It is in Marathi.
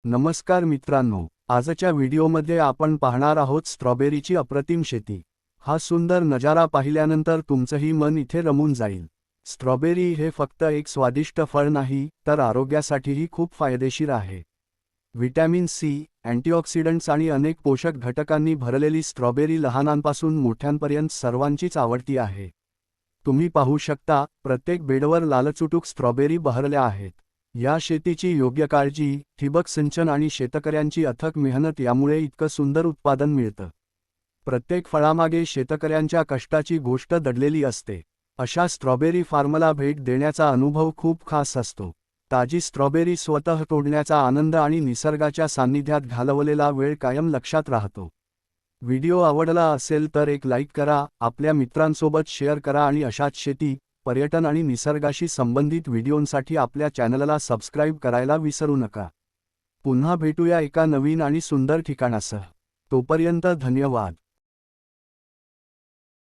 नमस्कार मित्रांनो, आजच्या व्हिडिओमध्ये आपण पाहणार आहोत स्ट्रॉबेरीची अप्रतिम शेती। हा सुंदर नजारा पाहिल्यानंतर तुमचंही मन इथे रमून जाईल। स्ट्रॉबेरी हे फक्त एक स्वादिष्ट फळ नाही, तर आरोग्यासाठीही खूप फायदेशीर आहे। व्हिटॅमिन सी, अँटीऑक्सिडंट्स आणि अनेक पोषक घटकांनी भरलेली स्ट्रॉबेरी लहानांपासून मोठ्यांपर्यंत सर्वांचीच आवडती आहे। तुम्ही पाहू शकता, प्रत्येक बेडवर लालचुटुक स्ट्रॉबेरी बहरल्या आहेत। या शेतीची योग्य काळजी, ठिबक सिंचन आणि शेतकऱ्यांची अथक मेहनत यामुळे इतकं सुंदर उत्पादन मिळतं। प्रत्येक फळामागे शेतकऱ्यांच्या कष्टाची गोष्ट दडलेली असते। अशा स्ट्रॉबेरी फार्मला भेट देण्याचा अनुभव खूप खास असतो। ताजी स्ट्रॉबेरी स्वतः तोडण्याचा आनंद आणि निसर्गाच्या सान्निध्यात घालवलेला वेळ कायम लक्षात राहतो। व्हिडिओ आवडला असेल तर एक लाईक करा, आपल्या मित्रांसोबत शेअर करा आणि अशाच शेती, पर्यटन आणि निसर्गाशी संबंधित व्हिडिओंसाठी आपल्या चॅनलला सबस्क्राईब करायला विसरू नका। पुन्हा भेटूया एका नवीन आणि सुंदर ठिकाणासह। तोपर्यंत धन्यवाद।